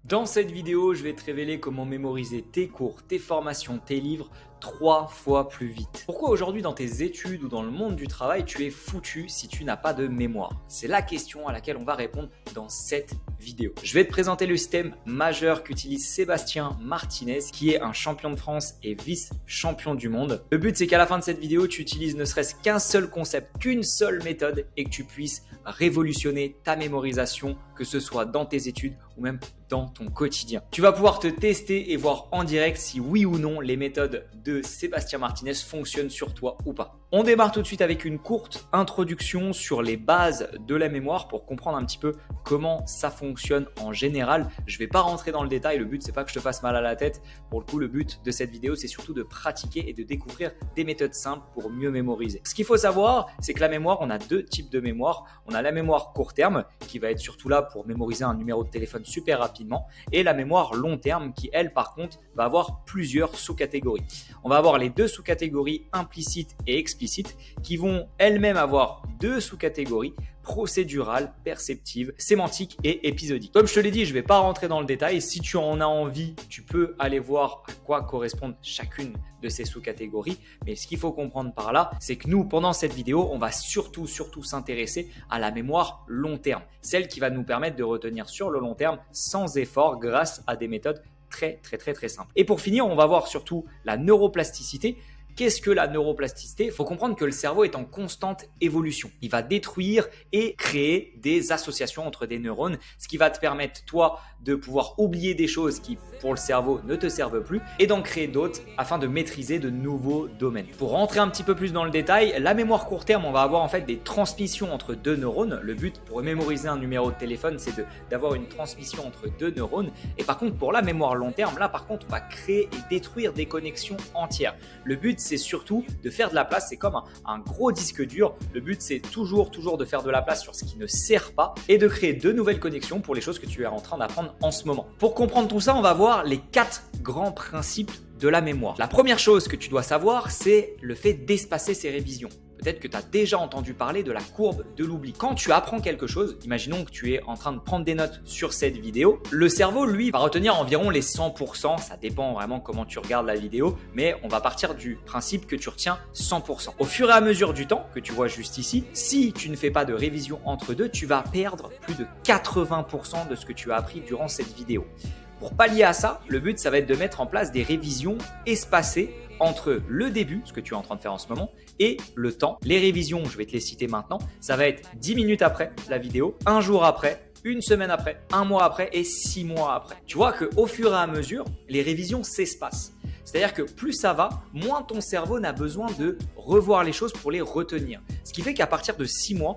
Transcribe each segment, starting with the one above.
Dans cette vidéo, je vais te révéler comment mémoriser tes cours, tes formations, tes livres 3 fois plus vite. Pourquoi aujourd'hui dans tes études ou dans le monde du travail, tu es foutu si tu n'as pas de mémoire? C'est la question à laquelle on va répondre dans cette vidéo. Je vais te présenter le système majeur qu'utilise Sébastien Martinez, qui est un champion de France et vice-champion du monde. Le but, c'est qu'à la fin de cette vidéo, tu utilises ne serait-ce qu'un seul concept, qu'une seule méthode et que tu puisses révolutionner ta mémorisation, que ce soit dans tes études ou même dans ton quotidien. Tu vas pouvoir te tester et voir en direct si oui ou non les méthodes de Sébastien Martinez fonctionnent sur toi ou pas. On démarre tout de suite avec une courte introduction sur les bases de la mémoire pour comprendre un petit peu comment ça fonctionne en général. Je ne vais pas rentrer dans le détail, le but c'est pas que je te fasse mal à la tête. Pour le coup, le but de cette vidéo c'est surtout de pratiquer et de découvrir des méthodes simples pour mieux mémoriser. Ce qu'il faut savoir, c'est que la mémoire, on a deux types de mémoire. On a la mémoire court terme qui va être surtout là pour mémoriser un numéro de téléphone super rapidement et la mémoire long terme qui elle par contre va avoir plusieurs sous-catégories. On va avoir les deux sous-catégories implicites et explicites qui vont elles-mêmes avoir deux sous-catégories procédurale, perceptive, sémantique et épisodique. Comme je te l'ai dit, je ne vais pas rentrer dans le détail. Si tu en as envie, tu peux aller voir à quoi correspondent chacune de ces sous-catégories. Mais ce qu'il faut comprendre par là, c'est que nous, pendant cette vidéo, on va surtout s'intéresser à la mémoire long terme. Celle qui va nous permettre de retenir sur le long terme sans effort grâce à des méthodes très simples. Et pour finir, on va voir surtout la neuroplasticité. Qu'est-ce que la neuroplasticité? Il faut comprendre que le cerveau est en constante évolution. Il va détruire et créer des associations entre des neurones, ce qui va te permettre, toi, de pouvoir oublier des choses qui, pour le cerveau, ne te servent plus et d'en créer d'autres afin de maîtriser de nouveaux domaines. Pour rentrer un petit peu plus dans le détail, la mémoire court terme, on va avoir en fait des transmissions entre deux neurones. Le but pour mémoriser un numéro de téléphone, c'est d'avoir une transmission entre deux neurones. Et par contre, pour la mémoire long terme, là, par contre, on va créer et détruire des connexions entières. Le but, c'est surtout de faire de la place. C'est comme un gros disque dur. Le but, c'est toujours de faire de la place sur ce qui ne sert pas et de créer de nouvelles connexions pour les choses que tu es en train d'apprendre en ce moment. Pour comprendre tout ça, on va voir les 4 grands principes de la mémoire. La première chose que tu dois savoir, c'est le fait d'espacer ses révisions. Peut-être que tu as déjà entendu parler de la courbe de l'oubli. Quand tu apprends quelque chose, imaginons que tu es en train de prendre des notes sur cette vidéo, le cerveau, lui, va retenir environ les 100%. Ça dépend vraiment comment tu regardes la vidéo, mais on va partir du principe que tu retiens 100%. Au fur et à mesure du temps, que tu vois juste ici, si tu ne fais pas de révision entre deux, tu vas perdre plus de 80% de ce que tu as appris durant cette vidéo. Pour pallier à ça, le but, ça va être de mettre en place des révisions espacées entre le début, ce que tu es en train de faire en ce moment, et le temps. Les révisions, je vais te les citer maintenant, ça va être 10 minutes après la vidéo, un jour après, une semaine après, un mois après et 6 mois après. Tu vois qu'au fur et à mesure, les révisions s'espacent. C'est-à-dire que plus ça va, moins ton cerveau n'a besoin de revoir les choses pour les retenir. Ce qui fait qu'à partir de 6 mois,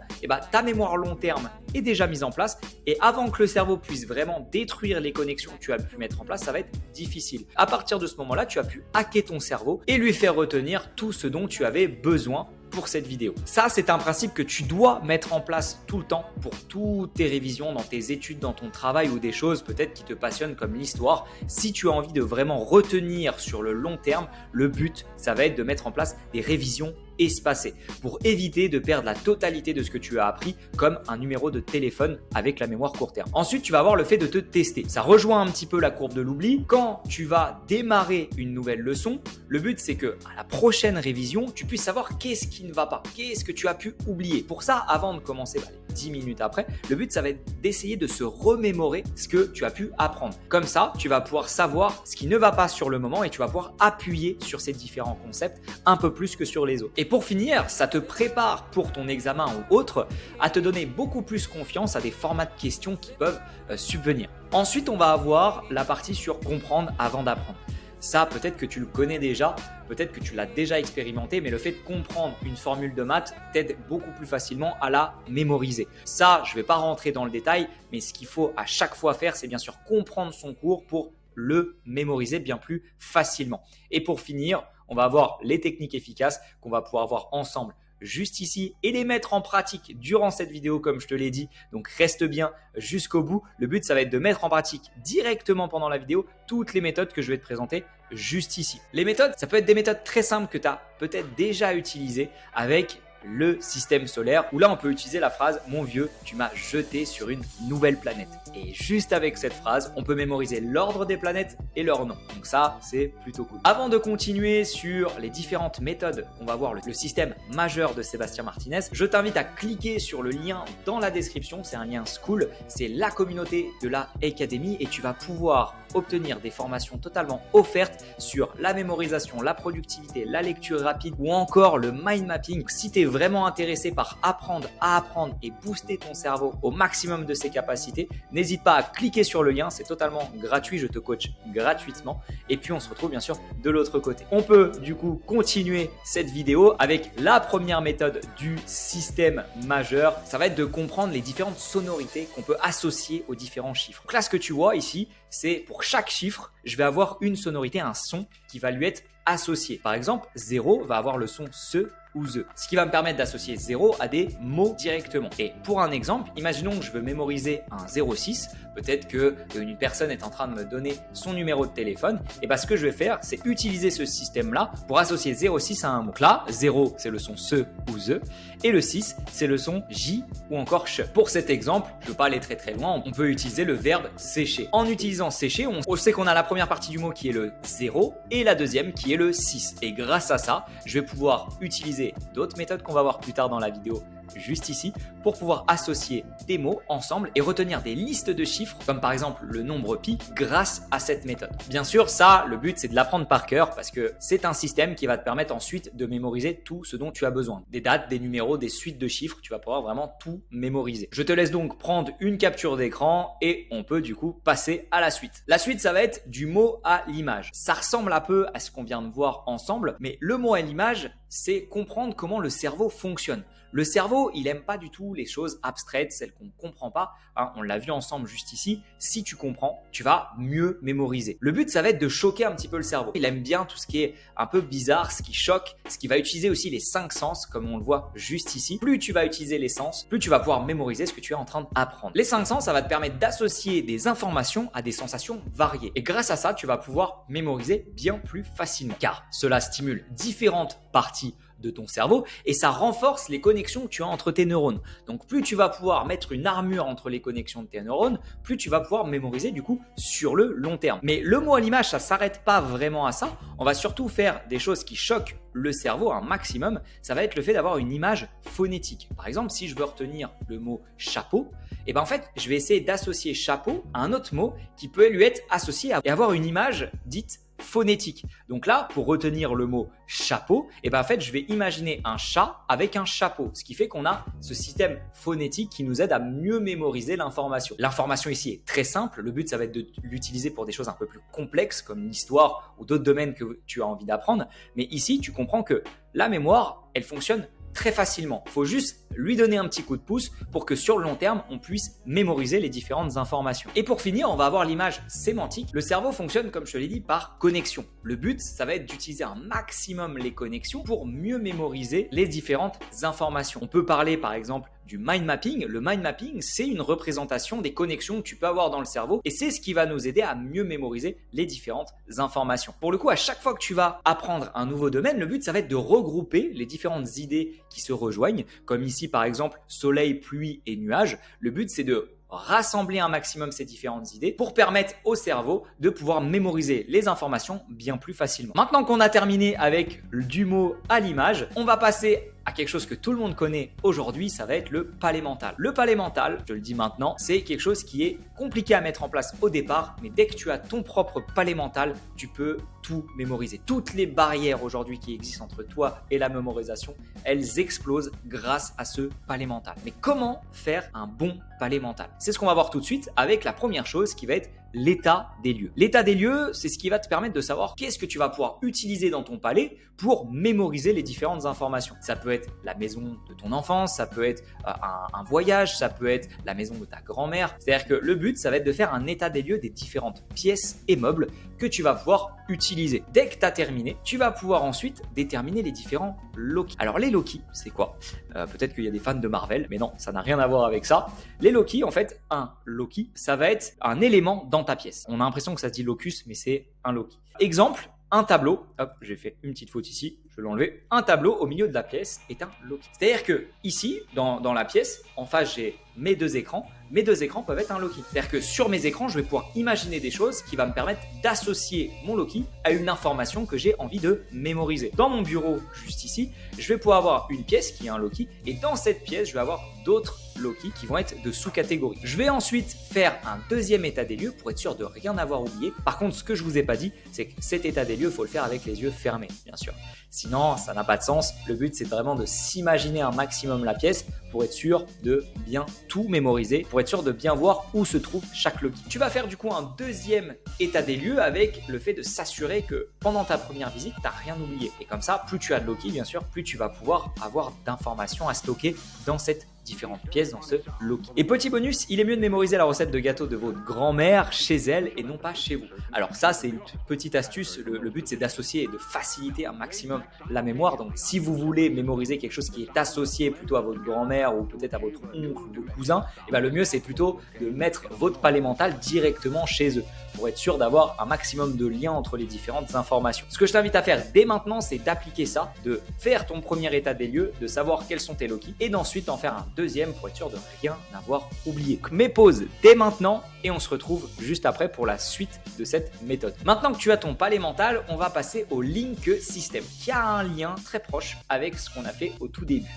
ta mémoire long terme est déjà mise en place et avant que le cerveau puisse vraiment détruire les connexions que tu as pu mettre en place, ça va être difficile. À partir de ce moment-là, tu as pu hacker ton cerveau et lui faire retenir tout ce dont tu avais besoin pour cette vidéo. Ça, c'est un principe que tu dois mettre en place tout le temps pour toutes tes révisions, dans tes études, dans ton travail ou des choses peut-être qui te passionnent comme l'histoire. Si tu as envie de vraiment retenir sur le long terme, le but, ça va être de mettre en place des révisions espacées pour éviter de perdre la totalité de ce que tu as appris comme un numéro de téléphone avec la mémoire court terme. Ensuite, tu vas avoir le fait de te tester. Ça rejoint un petit peu la courbe de l'oubli. Quand tu vas démarrer une nouvelle leçon, le but, c'est que à la prochaine révision, tu puisses savoir qu'est-ce qui ne va pas, qu'est-ce que tu as pu oublier. Pour ça, avant de commencer, 10 minutes après, le but, ça va être d'essayer de se remémorer ce que tu as pu apprendre. Comme ça, tu vas pouvoir savoir ce qui ne va pas sur le moment et tu vas pouvoir appuyer sur ces différents concepts un peu plus que sur les autres. Et pour finir, ça te prépare pour ton examen ou autre à te donner beaucoup plus confiance à des formats de questions qui peuvent subvenir. Ensuite, on va avoir la partie sur comprendre avant d'apprendre. Ça, peut-être que tu le connais déjà, peut-être que tu l'as déjà expérimenté, mais le fait de comprendre une formule de maths t'aide beaucoup plus facilement à la mémoriser. Ça, je ne vais pas rentrer dans le détail, mais ce qu'il faut à chaque fois faire, c'est bien sûr comprendre son cours pour le mémoriser bien plus facilement. Et pour finir, on va avoir les techniques efficaces qu'on va pouvoir voir ensemble juste ici et les mettre en pratique durant cette vidéo comme je te l'ai dit. Donc reste bien jusqu'au bout. Le but, ça va être de mettre en pratique directement pendant la vidéo toutes les méthodes que je vais te présenter juste ici. Les méthodes, ça peut être des méthodes très simples que tu as peut-être déjà utilisées avec le système solaire, où là on peut utiliser la phrase « Mon vieux, tu m'as jeté sur une nouvelle planète ». Et juste avec cette phrase, on peut mémoriser l'ordre des planètes et leur nom. Donc ça, c'est plutôt cool. Avant de continuer sur les différentes méthodes qu'on va voir, le système majeur de Sébastien Martinez, je t'invite à cliquer sur le lien dans la description. C'est un lien School, c'est la communauté de la Academy et tu vas pouvoir obtenir des formations totalement offertes sur la mémorisation, la productivité, la lecture rapide ou encore le mind mapping. Si tu es vraiment intéressé par apprendre à apprendre et booster ton cerveau au maximum de ses capacités, n'hésite pas à cliquer sur le lien, c'est totalement gratuit, je te coach gratuitement et puis on se retrouve bien sûr de l'autre côté. On peut du coup continuer cette vidéo avec la première méthode du système majeur. Ça va être de comprendre les différentes sonorités qu'on peut associer aux différents chiffres. Donc là, ce que tu vois ici, c'est pour chaque chiffre, je vais avoir une sonorité, un son qui va lui être associé. Par exemple, 0 va avoir le son se ou the, ce qui va me permettre d'associer 0 à des mots directement. Et pour un exemple, imaginons que je veux mémoriser un 06, peut-être qu'une personne est en train de me donner son numéro de téléphone, et bien ce que je vais faire, c'est utiliser ce système-là pour associer 06 à un mot. Donc là, 0, c'est le son se ou the, et le 6, c'est le son j ou encore ch. Pour cet exemple, je ne veux pas aller très très loin, on peut utiliser le verbe sécher. En utilisant sécher, on sait qu'on a la première partie du mot qui est le 0 et la deuxième qui est le 6. Et grâce à ça, je vais pouvoir utiliser d'autres méthodes qu'on va voir plus tard dans la vidéo juste ici pour pouvoir associer des mots ensemble et retenir des listes de chiffres comme par exemple le nombre pi grâce à cette méthode. Bien sûr, ça, le but c'est de l'apprendre par cœur parce que c'est un système qui va te permettre ensuite de mémoriser tout ce dont tu as besoin. Des dates, des numéros, des suites de chiffres, tu vas pouvoir vraiment tout mémoriser. Je te laisse donc prendre une capture d'écran et on peut du coup passer à la suite. La suite, ça va être du mot à l'image. Ça ressemble un peu à ce qu'on vient de voir ensemble, mais le mot à l'image, c'est comprendre comment le cerveau fonctionne. Le cerveau, il aime pas du tout les choses abstraites, celles qu'on ne comprend pas. Hein, on l'a vu ensemble juste ici. Si tu comprends, tu vas mieux mémoriser. Le but, ça va être de choquer un petit peu le cerveau. Il aime bien tout ce qui est un peu bizarre, ce qui choque, ce qui va utiliser aussi les 5 sens, comme on le voit juste ici. Plus tu vas utiliser les sens, plus tu vas pouvoir mémoriser ce que tu es en train d'apprendre. Les 5 sens, ça va te permettre d'associer des informations à des sensations variées. Et grâce à ça, tu vas pouvoir mémoriser bien plus facilement. Car cela stimule différentes parties de ton cerveau et ça renforce les connexions que tu as entre tes neurones. Donc plus tu vas pouvoir mettre une armure entre les connexions de tes neurones, plus tu vas pouvoir mémoriser du coup sur le long terme. Mais le mot à l'image, ça s'arrête pas vraiment à ça. On va surtout faire des choses qui choquent le cerveau un maximum. Ça va être le fait d'avoir une image phonétique. Par exemple, si je veux retenir le mot chapeau, et ben en fait, je vais essayer d'associer chapeau à un autre mot qui peut lui être associé et avoir une image dite phonétique. Donc là, pour retenir le mot chapeau, et ben en fait, je vais imaginer un chat avec un chapeau, ce qui fait qu'on a ce système phonétique qui nous aide à mieux mémoriser l'information. L'information ici est très simple. Le but, ça va être de l'utiliser pour des choses un peu plus complexes comme l'histoire ou d'autres domaines que tu as envie d'apprendre. Mais ici, tu comprends que la mémoire, elle fonctionne très facilement. Il faut juste lui donner un petit coup de pouce pour que sur le long terme, on puisse mémoriser les différentes informations. Et pour finir, on va avoir l'image sémantique. Le cerveau fonctionne, comme je te l'ai dit, par connexion. Le but, ça va être d'utiliser un maximum les connexions pour mieux mémoriser les différentes informations. On peut parler par exemple du mind mapping. Le mind mapping, c'est une représentation des connexions que tu peux avoir dans le cerveau et c'est ce qui va nous aider à mieux mémoriser les différentes informations. Pour le coup, à chaque fois que tu vas apprendre un nouveau domaine, le but, ça va être de regrouper les différentes idées qui se rejoignent, comme ici par exemple soleil, pluie et nuages. Le but, c'est de rassembler un maximum ces différentes idées pour permettre au cerveau de pouvoir mémoriser les informations bien plus facilement. Maintenant qu'on a terminé avec du mot à l'image, on va passer à quelque chose que tout le monde connaît aujourd'hui, ça va être le palais mental. Le palais mental, je le dis maintenant, c'est quelque chose qui est compliqué à mettre en place au départ, mais dès que tu as ton propre palais mental, tu peux tout mémoriser. Toutes les barrières aujourd'hui qui existent entre toi et la mémorisation, elles explosent grâce à ce palais mental. Mais comment faire un bon palais mental? C'est ce qu'on va voir tout de suite avec la première chose qui va être l'état des lieux. L'état des lieux, c'est ce qui va te permettre de savoir qu'est-ce que tu vas pouvoir utiliser dans ton palais pour mémoriser les différentes informations. Ça peut être la maison de ton enfance, ça peut être un voyage, ça peut être la maison de ta grand-mère. C'est-à-dire que le but, ça va être de faire un état des lieux des différentes pièces et meubles que tu vas pouvoir utiliser. Dès que tu as terminé, tu vas pouvoir ensuite déterminer les différents Loki. Alors les Loki, c'est quoi? Peut-être qu'il y a des fans de Marvel, mais non, ça n'a rien à voir avec ça. Les Loki, en fait, un Loki, ça va être un élément dans ta pièce. On a l'impression que ça se dit locus, mais c'est un Loki. Exemple, un tableau, hop, j'ai fait une petite faute ici, je vais l'enlever. Un tableau au milieu de la pièce est un loci. C'est-à-dire que ici, dans la pièce, en face, j'ai mes deux écrans. Mes deux écrans peuvent être un loci. C'est-à-dire que sur mes écrans, je vais pouvoir imaginer des choses qui vont me permettre d'associer mon loci à une information que j'ai envie de mémoriser. Dans mon bureau, juste ici, je vais pouvoir avoir une pièce qui est un loci et dans cette pièce, je vais avoir d'autres loci qui vont être de sous-catégorie. Je vais ensuite faire un deuxième état des lieux pour être sûr de rien avoir oublié. Par contre, ce que je vous ai pas dit, c'est que cet état des lieux, il faut le faire avec les yeux fermés, bien sûr. Sinon, ça n'a pas de sens. Le but, c'est vraiment de s'imaginer un maximum la pièce pour être sûr de bien tout mémoriser, pour être sûr de bien voir où se trouve chaque loci. Tu vas faire du coup un deuxième état des lieux avec le fait de s'assurer que pendant ta première visite, tu n'as rien oublié. Et comme ça, plus tu as de loci, bien sûr, plus tu vas pouvoir avoir d'informations à stocker dans cette différentes pièces dans ce loci. Et petit bonus, il est mieux de mémoriser la recette de gâteau de votre grand-mère chez elle et non pas chez vous. Alors ça, c'est une petite astuce. Le but, c'est d'associer et de faciliter un maximum la mémoire. Donc si vous voulez mémoriser quelque chose qui est associé plutôt à votre grand-mère ou peut-être à votre oncle ou cousin, et bien le mieux, c'est plutôt de mettre votre palais mental directement chez eux pour être sûr d'avoir un maximum de liens entre les différentes informations. Ce que je t'invite à faire dès maintenant, c'est d'appliquer ça, de faire ton premier état des lieux, de savoir quels sont tes loci et d'ensuite en faire un deuxième pour être sûr de rien avoir oublié. Mets pause dès maintenant et on se retrouve juste après pour la suite de cette méthode. Maintenant que tu as ton palais mental, on va passer au link system qui a un lien très proche avec ce qu'on a fait au tout début.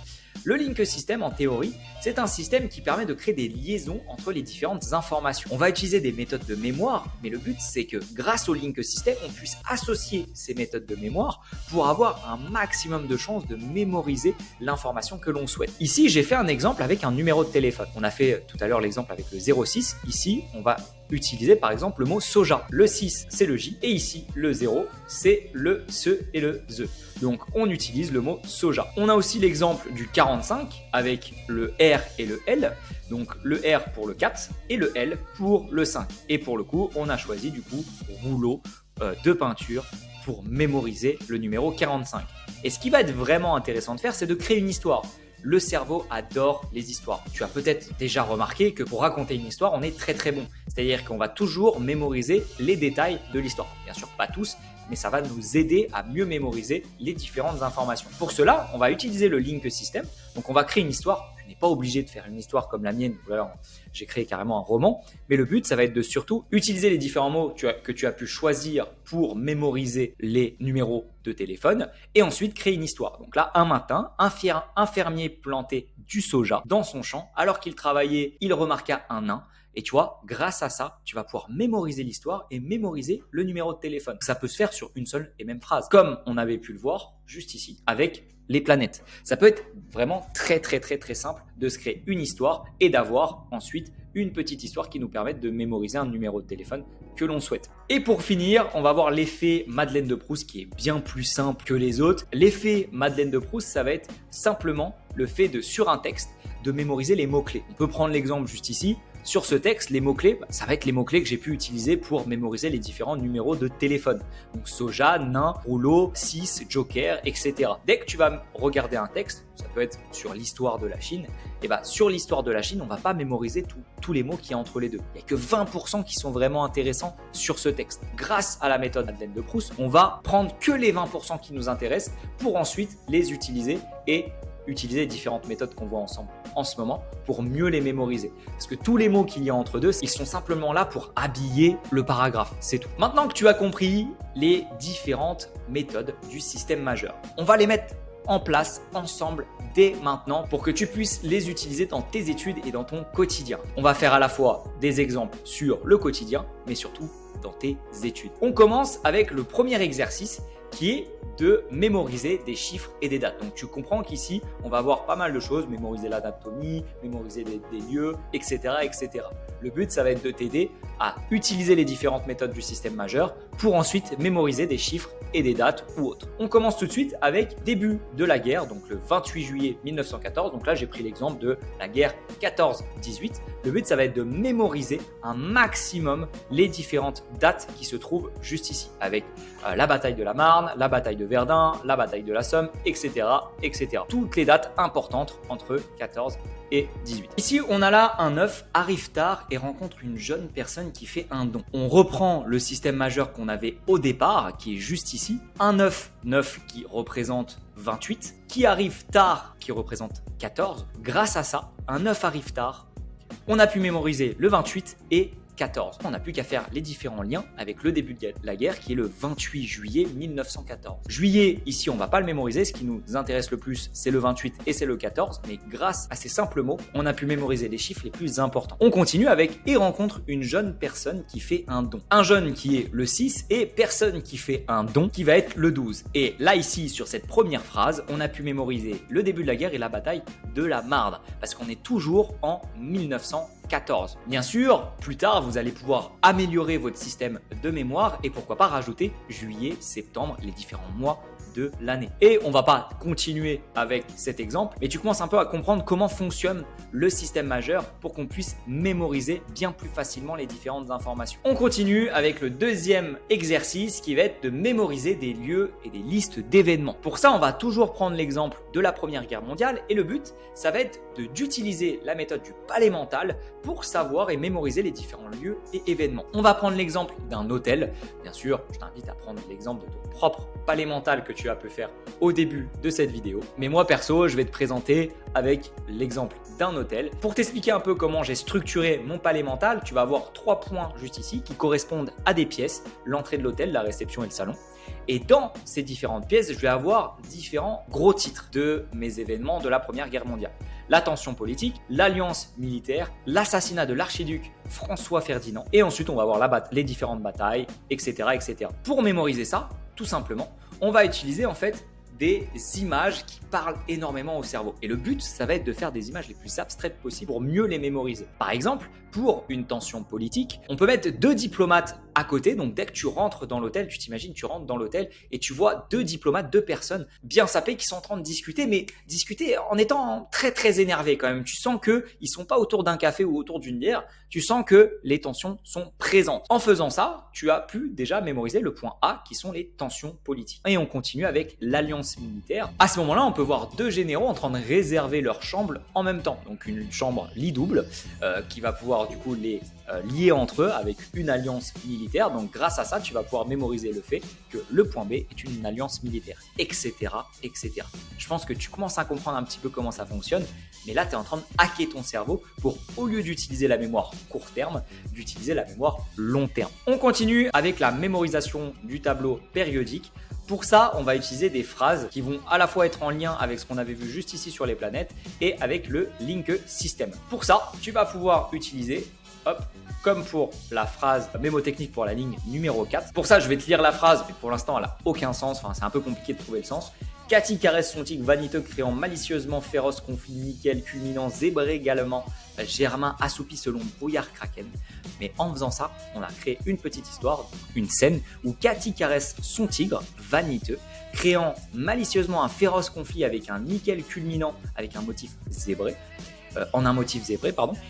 Le link system, en théorie, c'est un système qui permet de créer des liaisons entre les différentes informations. On va utiliser des méthodes de mémoire, mais le but, c'est que grâce au link system, on puisse associer ces méthodes de mémoire pour avoir un maximum de chances de mémoriser l'information que l'on souhaite. Ici, j'ai fait un exemple avec un numéro de téléphone. On a fait tout à l'heure l'exemple avec le 06. Ici, on va utiliser par exemple le mot soja. Le 6, c'est le J, et ici, le 0, c'est le SE et le ZE. Donc, on utilise le mot soja. On a aussi l'exemple du 45 avec le R et le L. Donc, le R pour le 4 et le L pour le 5. Et pour le coup, on a choisi du coup rouleau de peinture pour mémoriser le numéro 45. Et ce qui va être vraiment intéressant de faire, c'est de créer une histoire. Le cerveau adore les histoires. Tu as peut-être déjà remarqué que pour raconter une histoire, on est très très bon. C'est-à-dire qu'on va toujours mémoriser les détails de l'histoire. Bien sûr, pas tous, mais ça va nous aider à mieux mémoriser les différentes informations. Pour cela, on va utiliser le link system. Donc, on va créer une histoire. Tu n'es pas obligé de faire une histoire comme la mienne. Voilà, j'ai créé carrément un roman. Mais le but, ça va être de surtout utiliser les différents mots que tu as pu choisir pour mémoriser les numéros de téléphone et ensuite créer une histoire. Donc là, un matin, un fermier plantait du soja dans son champ. Alors qu'il travaillait, il remarqua un nain. Et tu vois, grâce à ça, tu vas pouvoir mémoriser l'histoire et mémoriser le numéro de téléphone. Ça peut se faire sur une seule et même phrase, comme on avait pu le voir juste ici avec les planètes. Ça peut être vraiment très simple de se créer une histoire et d'avoir ensuite une petite histoire qui nous permette de mémoriser un numéro de téléphone que l'on souhaite. Et pour finir, on va voir l'effet Madeleine de Proust qui est bien plus simple que les autres. L'effet Madeleine de Proust, ça va être simplement le fait de, sur un texte, de mémoriser les mots-clés. On peut prendre l'exemple juste ici. Sur ce texte, les mots-clés, ça va être les mots-clés que j'ai pu utiliser pour mémoriser les différents numéros de téléphone. Donc soja, nain, rouleau, 6, joker, etc. Dès que tu vas regarder un texte, ça peut être sur l'histoire de la Chine, et sur l'histoire de la Chine, on ne va pas mémoriser tous les mots qu'il y a entre les deux. Il n'y a que 20% qui sont vraiment intéressants sur ce texte. Grâce à la méthode Madeleine de Proust, on va prendre que les 20% qui nous intéressent pour ensuite les utiliser et utiliser les différentes méthodes qu'on voit ensemble en ce moment pour mieux les mémoriser. Parce que tous les mots qu'il y a entre deux, ils sont simplement là pour habiller le paragraphe, c'est tout. Maintenant que tu as compris les différentes méthodes du système majeur, on va les mettre en place ensemble dès maintenant pour que tu puisses les utiliser dans tes études et dans ton quotidien. On va faire à la fois des exemples sur le quotidien, mais surtout dans tes études. On commence avec le premier exercice qui est de mémoriser des chiffres et des dates. Donc tu comprends qu'ici, on va avoir pas mal de choses, mémoriser l'anatomie, mémoriser des lieux, etc., etc. Le but, ça va être de t'aider à utiliser les différentes méthodes du système majeur pour ensuite mémoriser des chiffres et des dates ou autres. On commence tout de suite avec début de la guerre, donc le 28 juillet 1914. Donc là, j'ai pris l'exemple de la guerre 14-18. Le but, ça va être de mémoriser un maximum les différentes dates qui se trouvent juste ici, avec la bataille de la Marne, la bataille de Verdun, la bataille de la Somme, etc., etc. Toutes les dates importantes entre 14 et 18. Ici, on a là un œuf arrive tard et rencontre une jeune personne personne qui fait un don. On reprend le système majeur qu'on avait au départ, qui est juste ici. Un 9, 9 qui représente 28, qui arrive tard, qui représente 14. Grâce à ça, un 9 arrive tard, on a pu mémoriser le 28 et 14. On n'a plus qu'à faire les différents liens avec le début de la guerre qui est le 28 juillet 1914. Juillet, ici on ne va pas le mémoriser, ce qui nous intéresse le plus c'est le 28 et c'est le 14, mais grâce à ces simples mots, on a pu mémoriser les chiffres les plus importants. On continue avec et rencontre une jeune personne qui fait un don. Un jeune qui est le 6 et personne qui fait un don qui va être le 12. Et là ici sur cette première phrase, on a pu mémoriser le début de la guerre et la bataille de la Marne parce qu'on est toujours en 1914. Bien sûr, plus tard, vous allez pouvoir améliorer votre système de mémoire et pourquoi pas rajouter juillet, septembre, les différents mois de l'année. Et on va pas continuer avec cet exemple, mais tu commences un peu à comprendre comment fonctionne le système majeur pour qu'on puisse mémoriser bien plus facilement les différentes informations. On continue avec le deuxième exercice qui va être de mémoriser des lieux et des listes d'événements. Pour ça, on va toujours prendre l'exemple de la Première Guerre mondiale et le but, ça va être d'utiliser la méthode du palais mental pour savoir et mémoriser les différents lieux et événements. On va prendre l'exemple d'un hôtel. Bien sûr, je t'invite à prendre l'exemple de ton propre palais mental que tu as pu faire au début de cette vidéo. Mais moi perso, je vais te présenter avec l'exemple d'un hôtel. Pour t'expliquer un peu comment j'ai structuré mon palais mental, tu vas avoir 3 points juste ici qui correspondent à des pièces, l'entrée de l'hôtel, la réception et le salon. Et dans ces différentes pièces, je vais avoir différents gros titres de mes événements de la Première Guerre mondiale. La tension politique, l'alliance militaire, l'assassinat de l'archiduc François Ferdinand. Et ensuite, on va voir les différentes batailles, etc., etc. Pour mémoriser ça, tout simplement, on va utiliser en fait des images qui parlent énormément au cerveau. Et le but, ça va être de faire des images les plus abstraites possibles pour mieux les mémoriser. Par exemple, pour une tension politique, on peut mettre 2 diplomates à côté. Donc, dès que tu rentres dans l'hôtel, tu t'imagines, tu rentres dans l'hôtel et tu vois 2 diplomates, 2 personnes bien sapées qui sont en train de discuter, mais discuter en étant très, très énervés quand même. Tu sens qu'ils ne sont pas autour d'un café ou autour d'une bière. Tu sens que les tensions sont présentes. En faisant ça, tu as pu déjà mémoriser le point A qui sont les tensions politiques. Et on continue avec l'alliance militaire. À ce moment-là, on peut voir 2 généraux en train de réserver leur chambre en même temps. Donc, une chambre lit double qui va pouvoir du coup les lier entre eux avec une alliance militaire. Donc grâce à ça, tu vas pouvoir mémoriser le fait que le point B est une alliance militaire, etc., etc. Je pense que tu commences à comprendre un petit peu comment ça fonctionne, mais là, tu es en train de hacker ton cerveau pour, au lieu d'utiliser la mémoire court terme, d'utiliser la mémoire long terme. On continue avec la mémorisation du tableau périodique. Pour ça, on va utiliser des phrases qui vont à la fois être en lien avec ce qu'on avait vu juste ici sur les planètes et avec le link system. Pour ça, tu vas pouvoir utiliser, hop, comme pour la phrase mémotechnique pour la ligne numéro 4. Pour ça, je vais te lire la phrase, mais pour l'instant, elle n'a aucun sens. Enfin, c'est un peu compliqué de trouver le sens. Cathy caresse son tigre vaniteux, créant malicieusement féroce conflit, nickel, culminant, zébré également. Germain assoupi selon brouillard kraken. Mais en faisant ça, on a créé une petite histoire, une scène où Cathy caresse son tigre vaniteux, créant malicieusement un féroce conflit avec un nickel culminant avec un motif zébré.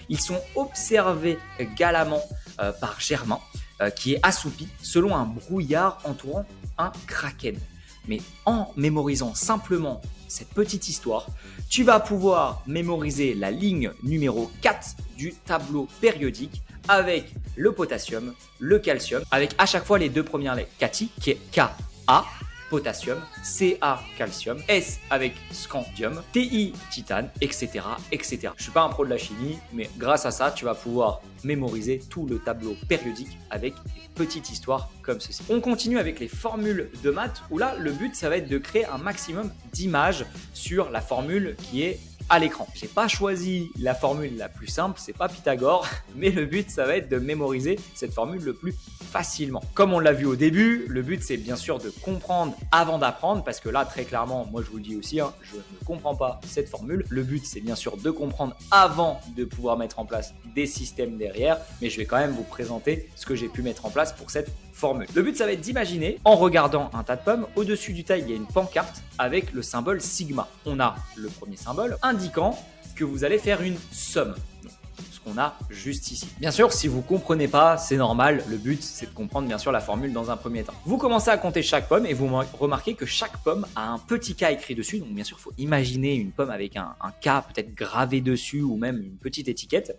Ils sont observés galamment par Germain, qui est assoupi selon un brouillard entourant un kraken. Mais en mémorisant simplement cette petite histoire, tu vas pouvoir mémoriser la ligne numéro 4 du tableau périodique avec le potassium, le calcium, avec à chaque fois les 2 premières lettres. Cathy, qui est Ka, potassium, Ca, calcium, S avec scandium, Ti, titane, etc., etc. Je ne suis pas un pro de la chimie, mais grâce à ça, tu vas pouvoir mémoriser tout le tableau périodique avec des petites histoires comme ceci. On continue avec les formules de maths, où là, le but, ça va être de créer un maximum d'images sur la formule qui est à l'écran. J'ai pas choisi la formule la plus simple, c'est pas Pythagore, mais le but ça va être de mémoriser cette formule le plus facilement. Comme on l'a vu au début, le but c'est bien sûr de comprendre avant d'apprendre, parce que là très clairement, moi je vous le dis aussi, je ne comprends pas cette formule. Le but c'est bien sûr de comprendre avant de pouvoir mettre en place des systèmes derrière, mais je vais quand même vous présenter ce que j'ai pu mettre en place pour cette formule. Le but ça va être d'imaginer, en regardant un tas de pommes, au-dessus du tas il y a une pancarte avec le symbole sigma. On a le premier symbole indiquant que vous allez faire une somme. Ce qu'on a juste ici. Bien sûr, si vous ne comprenez pas, c'est normal. Le but, c'est de comprendre bien sûr la formule dans un premier temps. Vous commencez à compter chaque pomme et vous remarquez que chaque pomme a un petit K écrit dessus. Donc bien sûr, il faut imaginer une pomme avec un K peut-être gravé dessus ou même une petite étiquette.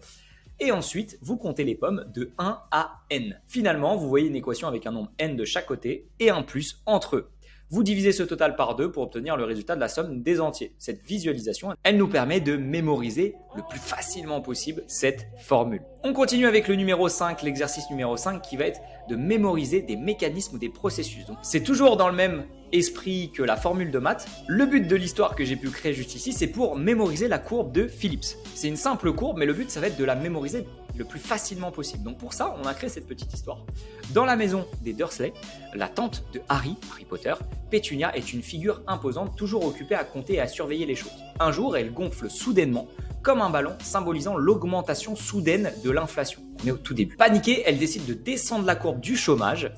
Et ensuite, vous comptez les pommes de 1 à n. Finalement, vous voyez une équation avec un nombre n de chaque côté et un plus entre eux. Vous divisez ce total par 2 pour obtenir le résultat de la somme des entiers. Cette visualisation, elle nous permet de mémoriser le plus facilement possible cette formule. On continue avec le numéro 5, l'exercice numéro 5 qui va être de mémoriser des mécanismes ou des processus. Donc, c'est toujours dans le même esprit que la formule de maths. Le but de l'histoire que j'ai pu créer juste ici, c'est pour mémoriser la courbe de Phillips. C'est une simple courbe, mais le but, ça va être de la mémoriser le plus facilement possible. Donc pour ça, on a créé cette petite histoire. Dans la maison des Dursley, la tante de Harry Potter, Pétunia, est une figure imposante, toujours occupée à compter et à surveiller les choses. Un jour, elle gonfle soudainement, comme un ballon, symbolisant l'augmentation soudaine de l'inflation. On est au tout début. Paniquée, elle décide de descendre la courbe du chômage,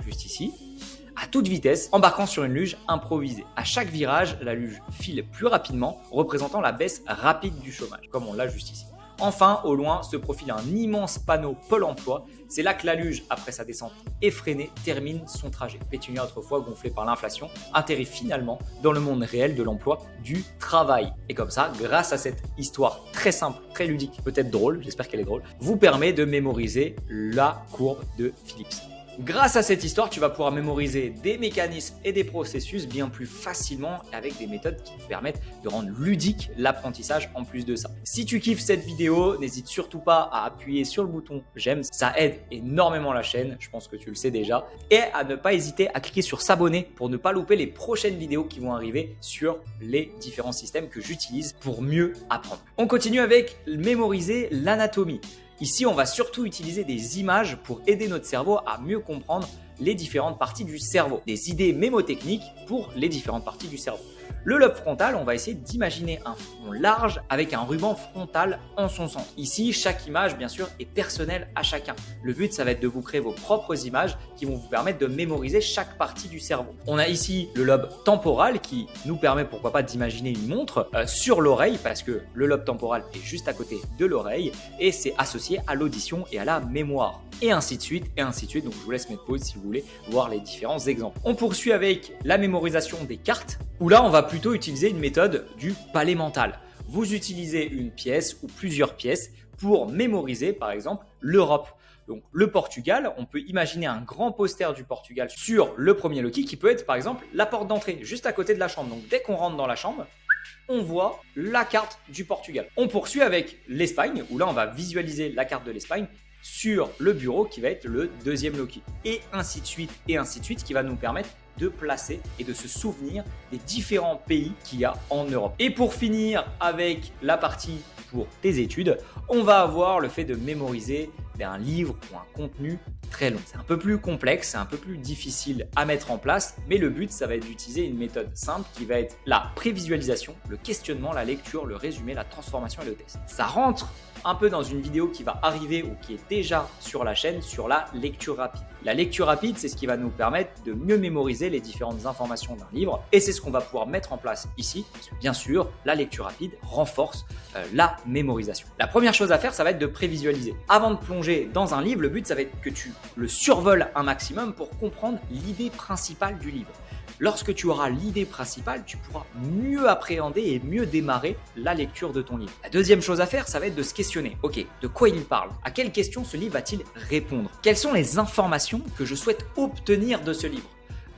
juste ici, à toute vitesse, embarquant sur une luge improvisée. À chaque virage, la luge file plus rapidement, représentant la baisse rapide du chômage, comme on l'a juste ici. Enfin, au loin, se profile un immense panneau Pôle emploi. C'est là que la luge, après sa descente effrénée, termine son trajet. Pétunia, autrefois gonflée par l'inflation, atterrit finalement dans le monde réel de l'emploi du travail. Et comme ça, grâce à cette histoire très simple, très ludique, peut-être drôle, j'espère qu'elle est drôle, vous permet de mémoriser la courbe de Phillips. Grâce à cette histoire, tu vas pouvoir mémoriser des mécanismes et des processus bien plus facilement avec des méthodes qui te permettent de rendre ludique l'apprentissage en plus de ça. Si tu kiffes cette vidéo, n'hésite surtout pas à appuyer sur le bouton j'aime, ça aide énormément la chaîne, je pense que tu le sais déjà, et à ne pas hésiter à cliquer sur s'abonner pour ne pas louper les prochaines vidéos qui vont arriver sur les différents systèmes que j'utilise pour mieux apprendre. On continue avec mémoriser l'anatomie. Ici, on va surtout utiliser des images pour aider notre cerveau à mieux comprendre les différentes parties du cerveau. Des idées mémotechniques pour les différentes parties du cerveau. Le lobe frontal, on va essayer d'imaginer un front large avec un ruban frontal en son centre. Ici, chaque image, bien sûr, est personnelle à chacun. Le but, ça va être de vous créer vos propres images qui vont vous permettre de mémoriser chaque partie du cerveau. On a ici le lobe temporal qui nous permet, pourquoi pas, d'imaginer une montre sur l'oreille parce que le lobe temporal est juste à côté de l'oreille et c'est associé à l'audition et à la mémoire. Et ainsi de suite, et ainsi de suite. Donc, je vous laisse mettre pause si vous voulez voir les différents exemples. On poursuit avec la mémorisation des cartes où là, on va plutôt utiliser une méthode du palais mental. Vous utilisez une pièce ou plusieurs pièces pour mémoriser, par exemple, l'Europe. Donc, le Portugal, on peut imaginer un grand poster du Portugal sur le premier loquet qui peut être, par exemple, la porte d'entrée, juste à côté de la chambre. Donc, dès qu'on rentre dans la chambre, on voit la carte du Portugal. On poursuit avec l'Espagne, où là, on va visualiser la carte de l'Espagne sur le bureau qui va être le deuxième loquet. Et ainsi de suite, qui va nous permettre de placer et de se souvenir des différents pays qu'il y a en Europe. Et pour finir avec la partie pour tes études, on va avoir le fait de mémoriser un livre ou un contenu très long. C'est un peu plus complexe, c'est un peu plus difficile à mettre en place, mais le but, ça va être d'utiliser une méthode simple qui va être la prévisualisation, le questionnement, la lecture, le résumé, la transformation et le test. Ça rentre un peu dans une vidéo qui va arriver ou qui est déjà sur la chaîne sur la lecture rapide. La lecture rapide, c'est ce qui va nous permettre de mieux mémoriser les différentes informations d'un livre et c'est ce qu'on va pouvoir mettre en place ici parce que bien sûr, la lecture rapide renforce la mémorisation. La première chose à faire, ça va être de prévisualiser. Avant de plonger dans un livre, le but, ça va être que tu le survoles un maximum pour comprendre l'idée principale du livre. Lorsque tu auras l'idée principale, tu pourras mieux appréhender et mieux démarrer la lecture de ton livre. La deuxième chose à faire, ça va être de se questionner. Ok, de quoi il parle? À quelle question ce livre va-t-il répondre? Quelles sont les informations que je souhaite obtenir de ce livre?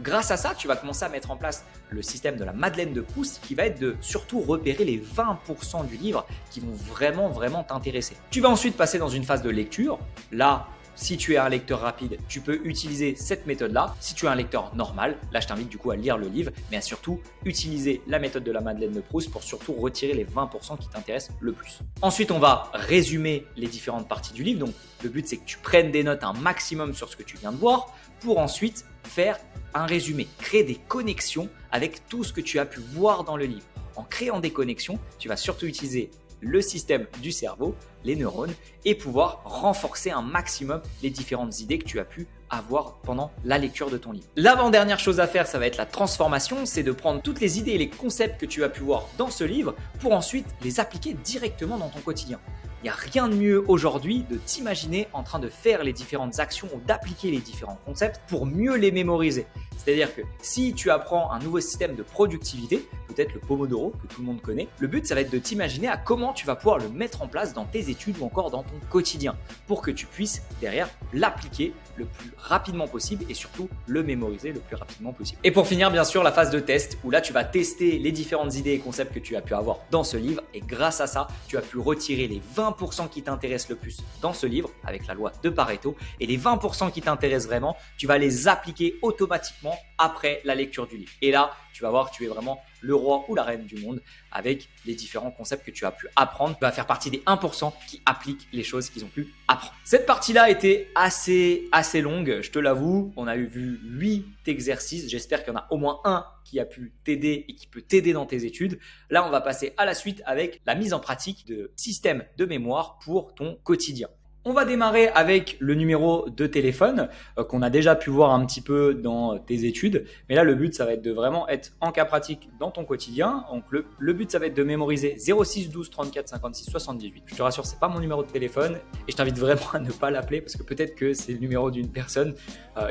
Grâce à ça, tu vas commencer à mettre en place le système de la Madeleine de Proust qui va être de surtout repérer les 20% du livre qui vont vraiment t'intéresser. Tu vas ensuite passer dans une phase de lecture. Là, si tu es un lecteur rapide, tu peux utiliser cette méthode-là. Si tu es un lecteur normal, là je t'invite du coup à lire le livre, mais à surtout utiliser la méthode de la Madeleine de Proust pour surtout retirer les 20% qui t'intéressent le plus. Ensuite, on va résumer les différentes parties du livre. Donc le but, c'est que tu prennes des notes un maximum sur ce que tu viens de voir pour ensuite faire un résumé, créer des connexions avec tout ce que tu as pu voir dans le livre. En créant des connexions, tu vas surtout utiliser le système du cerveau, les neurones, et pouvoir renforcer un maximum les différentes idées que tu as pu avoir pendant la lecture de ton livre. L'avant-dernière chose à faire, ça va être la transformation, c'est de prendre toutes les idées et les concepts que tu as pu voir dans ce livre pour ensuite les appliquer directement dans ton quotidien. Il n'y a rien de mieux aujourd'hui de t'imaginer en train de faire les différentes actions ou d'appliquer les différents concepts pour mieux les mémoriser. C'est-à-dire que si tu apprends un nouveau système de productivité, peut-être le Pomodoro que tout le monde connaît, le but ça va être de t'imaginer à comment tu vas pouvoir le mettre en place dans tes études ou encore dans ton quotidien pour que tu puisses derrière l'appliquer le plus rapidement possible et surtout le mémoriser le plus rapidement possible. Et pour finir, bien sûr, la phase de test où là tu vas tester les différentes idées et concepts que tu as pu avoir dans ce livre et grâce à ça, tu as pu retirer les 20% qui t'intéressent le plus dans ce livre avec la loi de Pareto et les 20% qui t'intéressent vraiment, tu vas les appliquer automatiquement après la lecture du livre. Et là, tu vas voir que tu es vraiment le roi ou la reine du monde avec les différents concepts que tu as pu apprendre. Tu vas faire partie des 1% qui appliquent les choses qu'ils ont pu apprendre. Cette partie-là était assez longue, je te l'avoue. On a vu 8 exercices. J'espère qu'il y en a au moins un qui a pu t'aider et qui peut t'aider dans tes études. Là, on va passer à la suite avec la mise en pratique de systèmes de mémoire pour ton quotidien. On va démarrer avec le numéro de téléphone qu'on a déjà pu voir un petit peu dans tes études. Mais là, le but, ça va être de vraiment être en cas pratique dans ton quotidien. Donc, le but, ça va être de mémoriser 06 12 34 56 78. Je te rassure, c'est pas mon numéro de téléphone et je t'invite vraiment à ne pas l'appeler parce que peut-être que c'est le numéro d'une personne.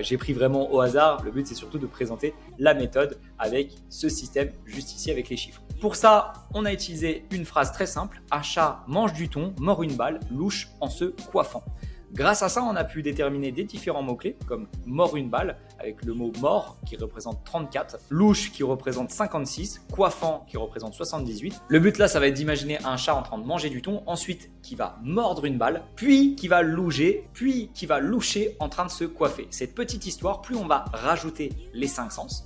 J'ai pris vraiment au hasard. Le but, c'est surtout de présenter la méthode avec ce système juste ici avec les chiffres. Pour ça, on a utilisé une phrase très simple. Un chat mange du thon, mord une balle, louche en se coiffant. Grâce à ça, on a pu déterminer des différents mots-clés comme mord une balle avec le mot mort qui représente 34, louche qui représente 56, coiffant qui représente 78. Le but là, ça va être d'imaginer un chat en train de manger du thon, ensuite qui va mordre une balle, puis qui va louger, puis qui va loucher en train de se coiffer. Cette petite histoire, plus on va rajouter les 5 sens,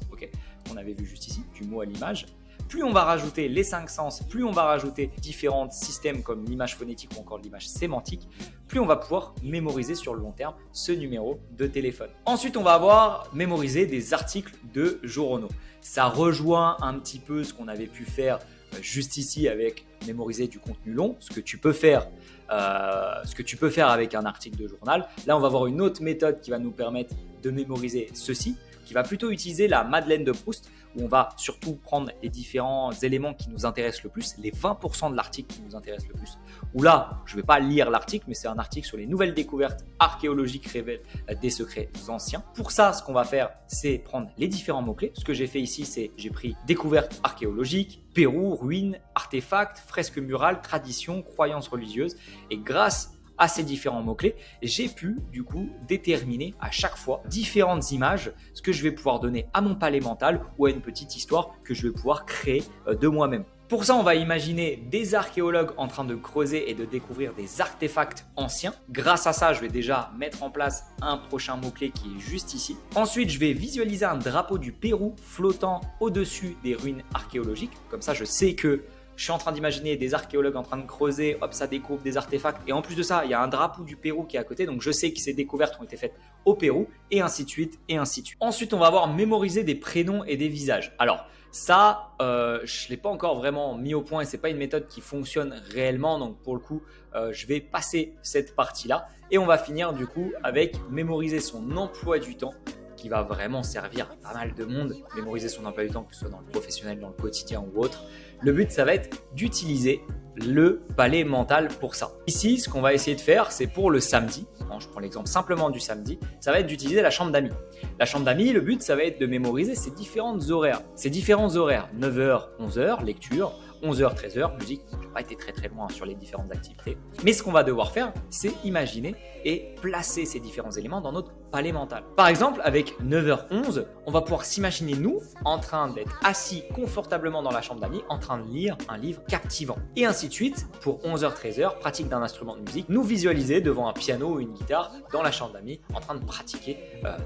qu'on avait vu juste ici, du mot à l'image, plus on va rajouter les 5 sens, plus on va rajouter différents systèmes comme l'image phonétique ou encore l'image sémantique, plus on va pouvoir mémoriser sur le long terme ce numéro de téléphone. Ensuite, on va avoir mémorisé des articles de journaux. Ça rejoint un petit peu ce qu'on avait pu faire juste ici avec mémoriser du contenu long, ce que tu peux faire avec un article de journal. Là, on va avoir une autre méthode qui va nous permettre de mémoriser ceci, qui va plutôt utiliser la Madeleine de Proust, où on va surtout prendre les différents éléments qui nous intéressent le plus, les 20% de l'article qui nous intéressent le plus. Où là, je ne vais pas lire l'article, mais c'est un article sur les nouvelles découvertes archéologiques révèlent des secrets anciens. Pour ça, ce qu'on va faire, c'est prendre les différents mots-clés. Ce que j'ai fait ici, c'est j'ai pris découvertes archéologiques, Pérou, ruines, artefacts, fresques murales, traditions, croyances religieuses. Et grâce à ces différents mots-clés, j'ai pu du coup déterminer à chaque fois différentes images, ce que je vais pouvoir donner à mon palais mental ou à une petite histoire que je vais pouvoir créer de moi-même. Pour ça, on va imaginer des archéologues en train de creuser et de découvrir des artefacts anciens. Grâce à ça, je vais déjà mettre en place un prochain mot-clé qui est juste ici. Ensuite, je vais visualiser un drapeau du Pérou flottant au-dessus des ruines archéologiques. Comme ça, je sais que je suis en train d'imaginer des archéologues en train de creuser, hop, ça découvre des artefacts. Et en plus de ça, il y a un drapeau du Pérou qui est à côté. Donc, je sais que ces découvertes ont été faites au Pérou et ainsi de suite et ainsi de suite. Ensuite, on va avoir mémorisé des prénoms et des visages. Alors, ça, je ne l'ai pas encore vraiment mis au point et ce n'est pas une méthode qui fonctionne réellement. Donc, pour le coup, je vais passer cette partie-là. Et on va finir du coup avec mémoriser son emploi du temps, qui va vraiment servir à pas mal de monde, mémoriser son emploi du temps, que ce soit dans le professionnel, dans le quotidien ou autre. Le but, ça va être d'utiliser le palais mental pour ça. Ici, ce qu'on va essayer de faire, c'est pour le samedi. Je prends l'exemple simplement du samedi. Ça va être d'utiliser la chambre d'amis. La chambre d'amis, le but, ça va être de mémoriser ces différentes horaires. Ces différents horaires, 9h, 11h, lecture, 11h, 13h, musique. Je n'ai pas été très loin sur les différentes activités. Mais ce qu'on va devoir faire, c'est imaginer et placer ces différents éléments dans notre palais mental. Par exemple, avec 9h11, on va pouvoir s'imaginer nous en train d'être assis confortablement dans la chambre d'amis, en train de lire un livre captivant. Et ainsi de suite, pour 11h, 13h, pratique d'un instrument de musique, nous visualiser devant un piano ou une guitare dans la chambre d'amis, en train de pratiquer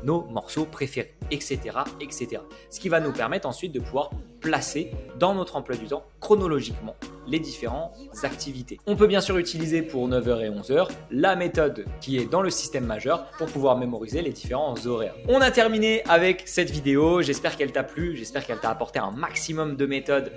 nos morceaux préférés, etc., etc. Ce qui va nous permettre ensuite de pouvoir placer dans notre emploi du temps chronologiquement les différentes activités. On peut bien sûr utiliser pour 9h et 11h la méthode qui est dans le système majeur pour pouvoir mémoriser les différents horaires. On a terminé avec cette vidéo, j'espère qu'elle t'a plu, j'espère qu'elle t'a apporté un maximum de méthodes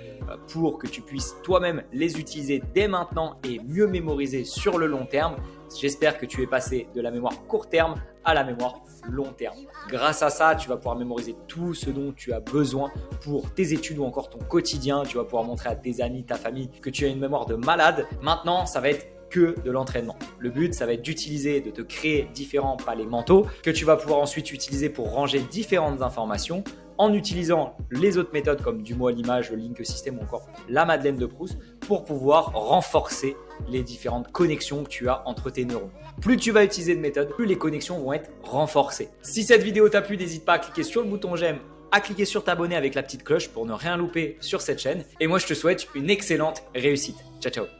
pour que tu puisses toi-même les utiliser dès maintenant et mieux mémoriser sur le long terme. J'espère que tu es passé de la mémoire court terme à la mémoire long terme. Grâce à ça, tu vas pouvoir mémoriser tout ce dont tu as besoin pour tes études ou encore ton quotidien. Tu vas pouvoir montrer à tes amis, ta famille que tu as une mémoire de malade. Maintenant, ça va être que de l'entraînement. Le but, ça va être d'utiliser, de te créer différents palais mentaux que tu vas pouvoir ensuite utiliser pour ranger différentes informations en utilisant les autres méthodes comme du mot à l'image, le link system ou encore la Madeleine de Proust pour pouvoir renforcer les différentes connexions que tu as entre tes neurones. Plus tu vas utiliser de méthodes, plus les connexions vont être renforcées. Si cette vidéo t'a plu, n'hésite pas à cliquer sur le bouton j'aime, à cliquer sur t'abonner avec la petite cloche pour ne rien louper sur cette chaîne. Et moi, je te souhaite une excellente réussite. Ciao, ciao.